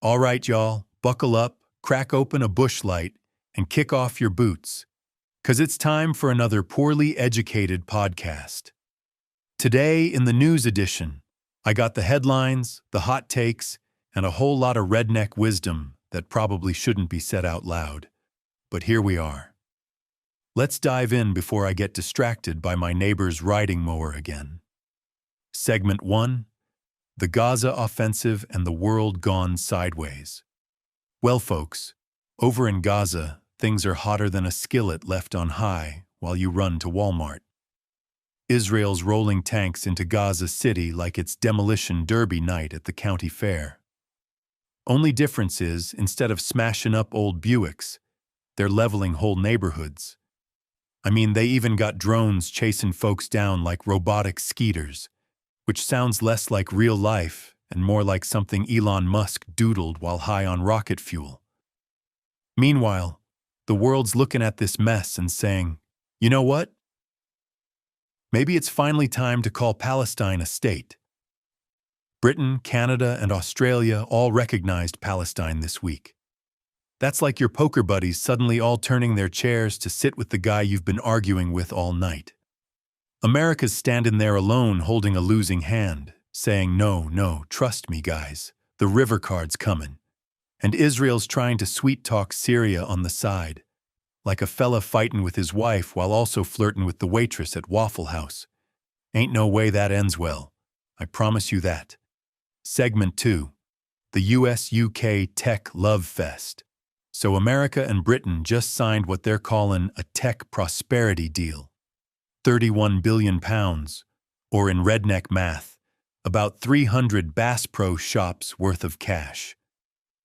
All right, y'all, buckle up, crack open a bush light, and kick off your boots, 'cause it's time for another poorly educated podcast. Today, in the news edition, I got the headlines, the hot takes, and a whole lot of redneck wisdom that probably shouldn't be said out loud. But here we are. Let's dive in before I get distracted by my neighbor's riding mower again. Segment 1. The Gaza Offensive and the World Gone Sideways. Well, folks, over in Gaza, things are hotter than a skillet left on high while you run to Walmart. Israel's rolling tanks into Gaza City like it's demolition derby night at the county fair. Only difference is, instead of smashing up old Buicks, they're leveling whole neighborhoods. I mean, they even got drones chasing folks down like robotic skeeters, which sounds less like real life and more like something Elon Musk doodled while high on rocket fuel. Meanwhile, the world's looking at this mess and saying, you know what? Maybe it's finally time to call Palestine a state. Britain, Canada, and Australia all recognized Palestine this week. That's like your poker buddies suddenly all turning their chairs to sit with the guy you've been arguing with all night. America's standing there alone holding a losing hand, saying, no, trust me, guys, the river card's coming. And Israel's trying to sweet-talk Syria on the side, like a fella fighting with his wife while also flirting with the waitress at Waffle House. Ain't no way that ends well. I promise you that. Segment 2. The US-UK Tech Love Fest. So America and Britain just signed what they're calling a tech prosperity deal. £31 billion, or in redneck math, about 300 Bass Pro shops worth of cash.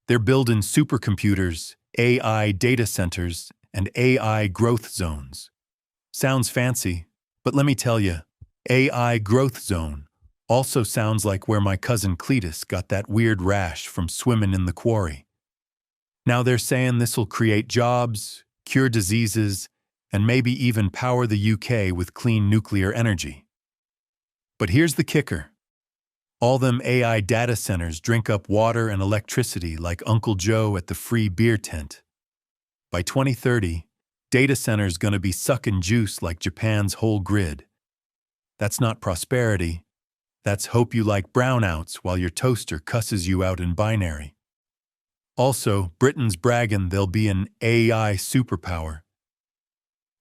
They're building supercomputers, AI data centers, and AI growth zones. Sounds fancy, but let me tell you, AI growth zone also sounds like where my cousin Cletus got that weird rash from swimming in the quarry. Now they're saying this'll create jobs, cure diseases, and maybe even power the UK with clean nuclear energy. But here's the kicker. All them AI data centers drink up water and electricity like Uncle Joe at the free beer tent. By 2030, data centers gonna be sucking juice like Japan's whole grid. That's not prosperity. That's hope you like brownouts while your toaster cusses you out in binary. Also, Britain's bragging they'll be an AI superpower.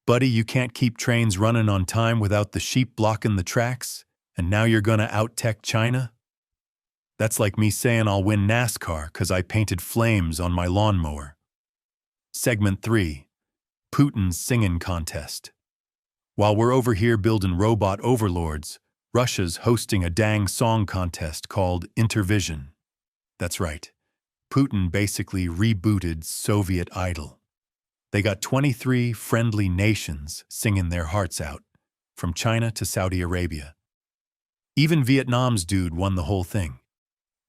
Buddy, you can't keep trains running on time without the sheep blocking the tracks, and now you're gonna out-tech China? That's like me saying I'll win NASCAR 'cause I painted flames on my lawnmower. Segment 3. Putin's Singing Contest. While we're over here building robot overlords, Russia's hosting a dang song contest called Intervision. That's right. Putin basically rebooted Soviet Idol. They got 23 friendly nations singing their hearts out, from China to Saudi Arabia. Even Vietnam's dude won the whole thing,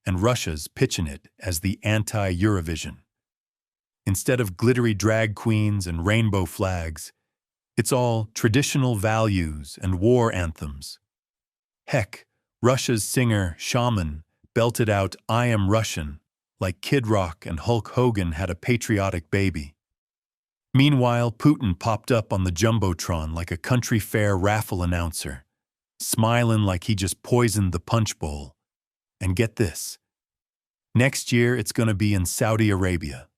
and Russia's pitching it as the anti-Eurovision. Instead of glittery drag queens and rainbow flags, it's all traditional values and war anthems. Heck, Russia's singer Shaman belted out "I Am Russian" like Kid Rock and Hulk Hogan had a patriotic baby. Meanwhile, Putin popped up on the Jumbotron like a country fair raffle announcer, smiling like he just poisoned the punch bowl. And get this, next year it's gonna be in Saudi Arabia.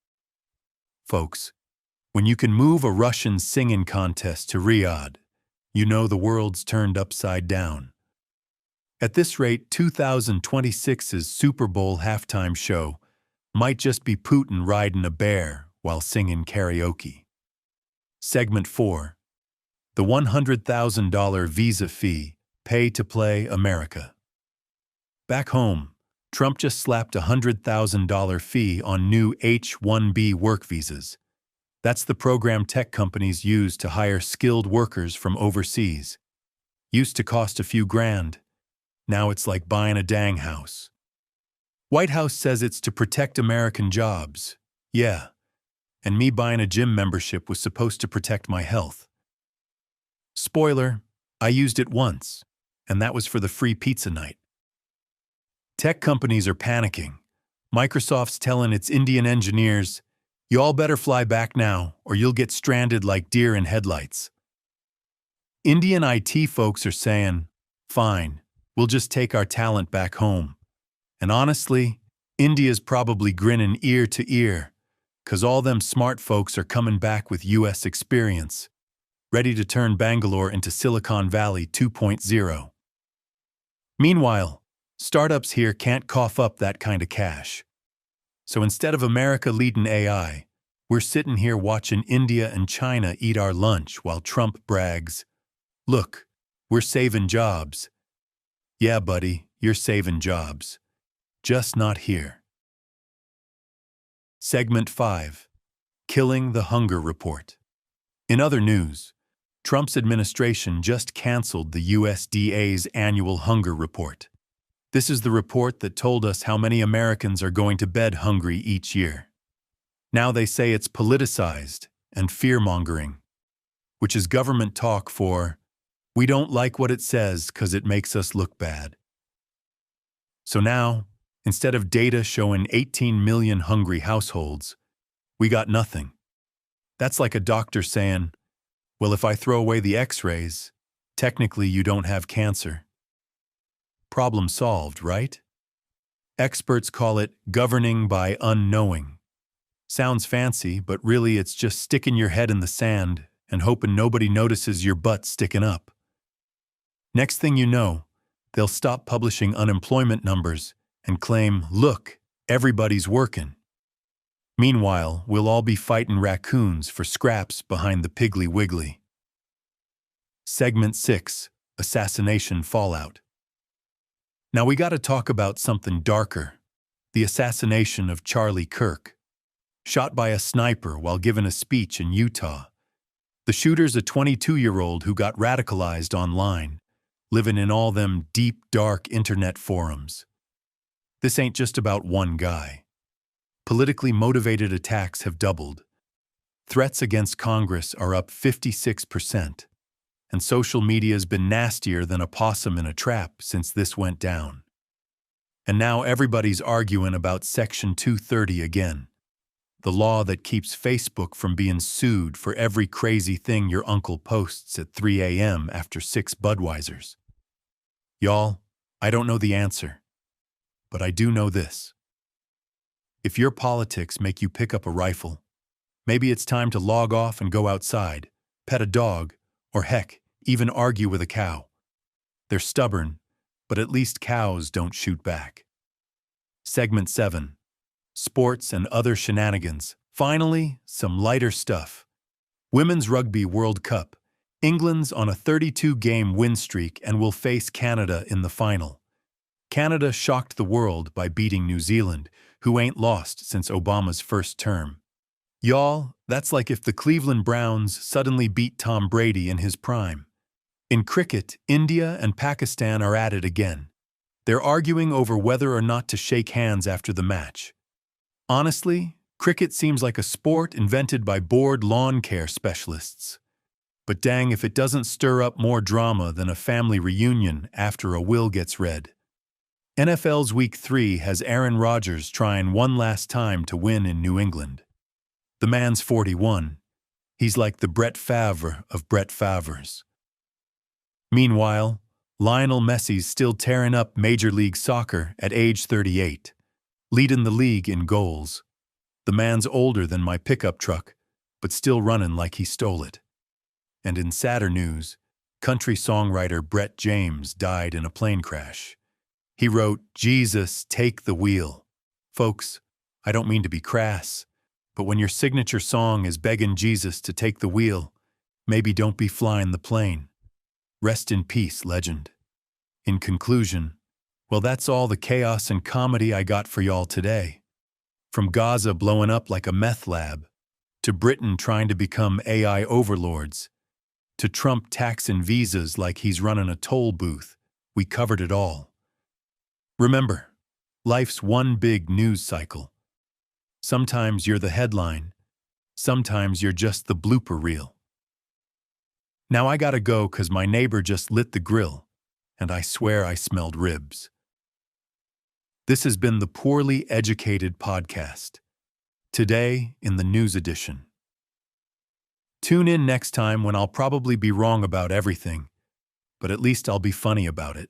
Folks, when you can move a Russian singing contest to Riyadh, you know the world's turned upside down. At this rate, 2026's Super Bowl halftime show might just be Putin riding a bear while singing karaoke. Segment 4. The $100,000 visa fee, pay to play America. Back home, Trump just slapped a $100,000 fee on new H-1B work visas. That's the program tech companies use to hire skilled workers from overseas. Used to cost a few grand. Now it's like buying a dang house. White House says it's to protect American jobs. Yeah. And me buying a gym membership was supposed to protect my health. Spoiler, I used it once, and that was for the free pizza night. Tech companies are panicking. Microsoft's telling its Indian engineers, "Y'all better fly back now, or you'll get stranded like deer in headlights." Indian IT folks are saying, "Fine, we'll just take our talent back home." And honestly, India's probably grinning ear to ear, 'cause all them smart folks are coming back with US experience, ready to turn Bangalore into Silicon Valley 2.0. Meanwhile, startups here can't cough up that kind of cash. So instead of America leading AI, we're sitting here watching India and China eat our lunch while Trump brags, "Look, we're saving jobs." Yeah, buddy, you're saving jobs. Just not here. Segment 5. Killing the Hunger Report. In other news, Trump's administration just canceled the USDA's annual hunger report. This is the report that told us how many Americans are going to bed hungry each year. Now they say it's politicized and fear-mongering, which is government talk for, "We don't like what it says because it makes us look bad." So now, instead of data showing 18 million hungry households, we got nothing. That's like a doctor saying, "Well, if I throw away the x-rays, technically you don't have cancer." Problem solved, right? Experts call it governing by unknowing. Sounds fancy, but really it's just sticking your head in the sand and hoping nobody notices your butt sticking up. Next thing you know, they'll stop publishing unemployment numbers and claim, "Look, everybody's working." Meanwhile, we'll all be fighting raccoons for scraps behind the Piggly Wiggly. Segment 6. Assassination Fallout. Now we gotta talk about something darker. The assassination of Charlie Kirk. Shot by a sniper while giving a speech in Utah. The shooter's a 22-year-old who got radicalized online, living in all them deep, dark internet forums. This ain't just about one guy. Politically motivated attacks have doubled. Threats against Congress are up 56%. And social media's been nastier than a possum in a trap since this went down. And now everybody's arguing about Section 230 again, the law that keeps Facebook from being sued for every crazy thing your uncle posts at 3 a.m. after 6 Budweisers. Y'all, I don't know the answer, but I do know this. If your politics make you pick up a rifle, maybe it's time to log off and go outside, pet a dog, or heck, even argue with a cow. They're stubborn, but at least cows don't shoot back. Segment 7. Sports and other shenanigans. Finally, some lighter stuff. Women's Rugby World Cup. England's on a 32-game win streak and will face Canada in the final. Canada shocked the world by beating New Zealand, who ain't lost since Obama's first term. Y'all, that's like if the Cleveland Browns suddenly beat Tom Brady in his prime. In cricket, India and Pakistan are at it again. They're arguing over whether or not to shake hands after the match. Honestly, cricket seems like a sport invented by bored lawn care specialists. But dang if it doesn't stir up more drama than a family reunion after a will gets read. NFL's Week 3 has Aaron Rodgers trying one last time to win in New England. The man's 41. He's like the Brett Favre of Brett Favres. Meanwhile, Lionel Messi's still tearing up Major League Soccer at age 38, leading the league in goals. The man's older than my pickup truck, but still running like he stole it. And in sadder news, country songwriter Brett James died in a plane crash. He wrote, "Jesus, take the wheel." Folks, I don't mean to be crass, but when your signature song is begging Jesus to take the wheel, maybe don't be flying the plane. Rest in peace, legend. In conclusion, well, that's all the chaos and comedy I got for y'all today. From Gaza blowing up like a meth lab, to Britain trying to become AI overlords, to Trump taxing visas like he's running a toll booth, we covered it all. Remember, life's one big news cycle. Sometimes you're the headline, sometimes you're just the blooper reel. Now I gotta go 'cause my neighbor just lit the grill, and I swear I smelled ribs. This has been the Poorly Educated Podcast. Today in the news edition. Tune in next time when I'll probably be wrong about everything, but at least I'll be funny about it.